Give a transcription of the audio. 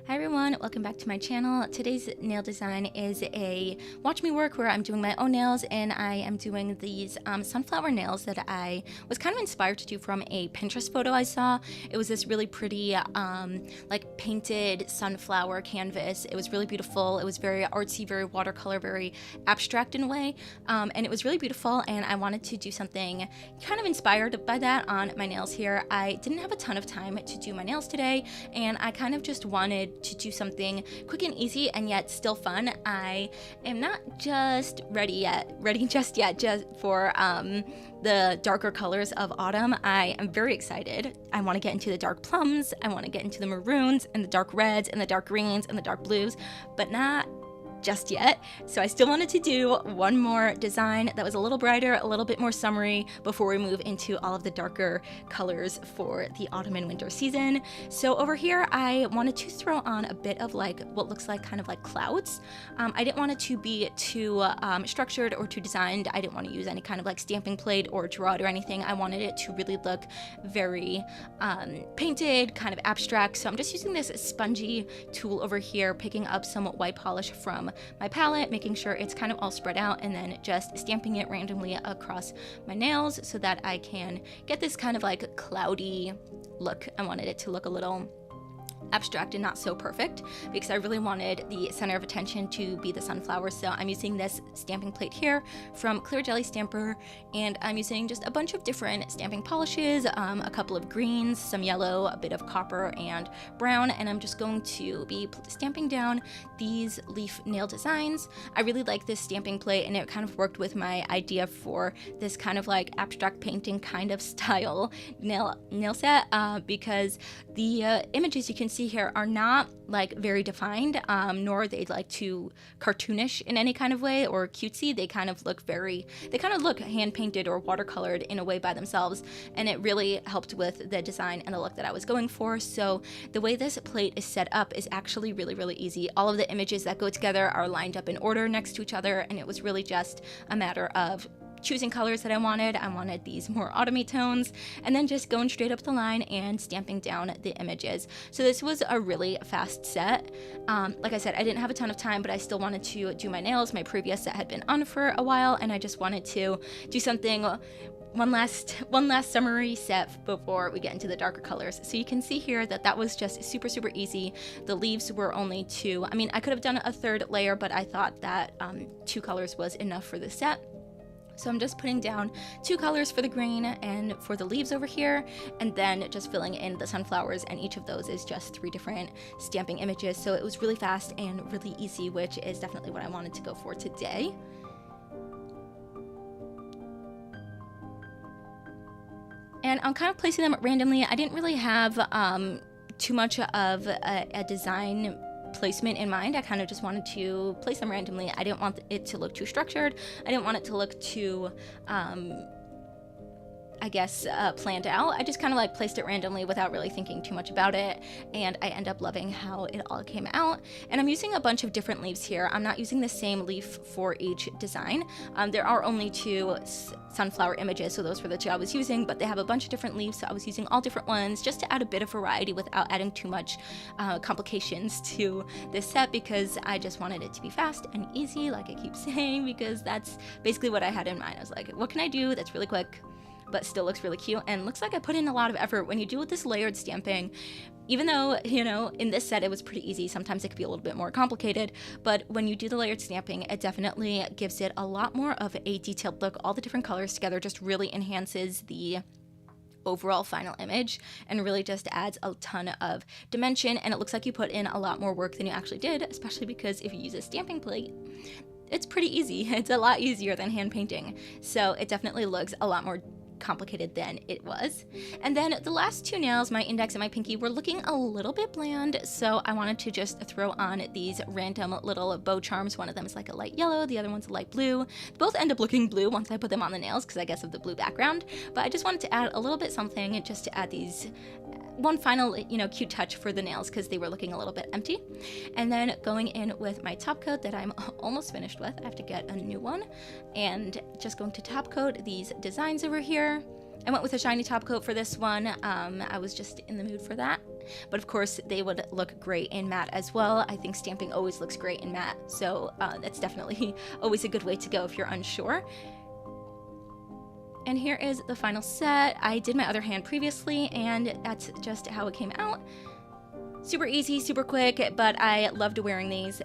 Hi everyone, welcome back to my channel. Today's nail design is a watch me work where I'm doing my own nails, and I am doing these sunflower nails that I was kind of inspired to do from a Pinterest photo I saw. It was this really pretty like painted sunflower canvas. It was really beautiful. It was very artsy, very watercolor, very abstract in a way, and it was really beautiful, and I wanted to do something kind of inspired by that on my nails here. I didn't have a ton of time to do my nails today, and I kind of just wanted to do something quick and easy and yet still fun. I am not just ready just yet for the darker colors of autumn. I am very excited. I want to get into the dark plums, I want to get into the maroons and the dark reds and the dark greens and the dark blues, but not just yet. So I still wanted to do one more design that was a little brighter, a little bit more summery before we move into all of the darker colors for the autumn and winter season. So over here I wanted to throw on a bit of like what looks like kind of like clouds. I didn't want it to be too structured or too designed. I didn't want to use any kind of like stamping plate or draw it or anything. I wanted it to really look very painted, kind of abstract. So I'm just using this spongy tool over here, picking up some white polish from my palette, making sure it's kind of all spread out, and then just stamping it randomly across my nails so that I can get this kind of like cloudy look. I wanted it to look a little abstract and not so perfect because I really wanted the center of attention to be the sunflower. So I'm using this stamping plate here from Clear Jelly Stamper, and I'm using just a bunch of different stamping polishes, a couple of greens, some yellow, a bit of copper and brown, and I'm just going to be stamping down these leaf nail designs. I really like this stamping plate, and it kind of worked with my idea for this kind of like abstract painting kind of style nail set because the images you can see here are not like very defined, nor are they like too cartoonish in any kind of way or cutesy. They kind of look hand painted or watercolored in a way by themselves, and it really helped with the design and the look that I was going for. So the way this plate is set up is actually really easy. All of the images that go together are lined up in order next to each other, and it was really just a matter of choosing colors that I wanted. I wanted these more autumny tones, and then just going straight up the line and stamping down the images. So this was a really fast set. Like I said, I didn't have a ton of time, but I still wanted to do my nails. My previous set had been on for a while, and I just wanted to do something, one last summery set before we get into the darker colors. So you can see here that that was just super easy. The leaves were only two. I mean, I could have done a third layer, but I thought that 2 colors was enough for the set. So I'm just putting down 2 colors for the green and for the leaves over here, and then just filling in the sunflowers, and each of those is just 3 different stamping images. So it was really fast and really easy, which is definitely what I wanted to go for today. And I'm kind of placing them randomly. I didn't really have too much of a design placement in mind. I kind of just wanted to place them randomly. I didn't want it to look too structured. I didn't want it to look too I guess planned out. I just kind of like placed it randomly without really thinking too much about it, and I end up loving how it all came out. And I'm using a bunch of different leaves here. I'm not using the same leaf for each design. There are only 2 sunflower images, so those were the 2 I was using, but they have a bunch of different leaves, so I was using all different ones just to add a bit of variety without adding too much complications to this set, because I just wanted it to be fast and easy, like I keep saying, because that's basically what I had in mind. I was like, what can I do that's really quick but still looks really cute and looks like I put in a lot of effort? When you do this layered stamping, even though, you know, in this set it was pretty easy, sometimes it could be a little bit more complicated, but when you do the layered stamping, it definitely gives it a lot more of a detailed look. All the different colors together just really enhances the overall final image and really just adds a ton of dimension, and it looks like you put in a lot more work than you actually did, especially because if you use a stamping plate, it's pretty easy. It's a lot easier than hand painting, so it definitely looks a lot more complicated than it was. And then the last 2 nails, my index and my pinky, were looking a little bit bland, so I wanted to just throw on these random little bow charms. One of them is like a light yellow, the other one's a light blue. Both end up looking blue once I put them on the nails because I guess of the blue background, but I just wanted to add a little bit something just to add these one final, you know, cute touch for the nails because they were looking a little bit empty. And then going in with my top coat that I'm almost finished with. I have to get a new one, and just going to top coat these designs over here. I went with a shiny top coat for this one. I was just in the mood for that. But of course, they would look great in matte as well. I think stamping always looks great in matte, so that's definitely always a good way to go if you're unsure. And here is the final set. I did my other hand previously, and that's just how it came out. Super easy, super quick, but I loved wearing these.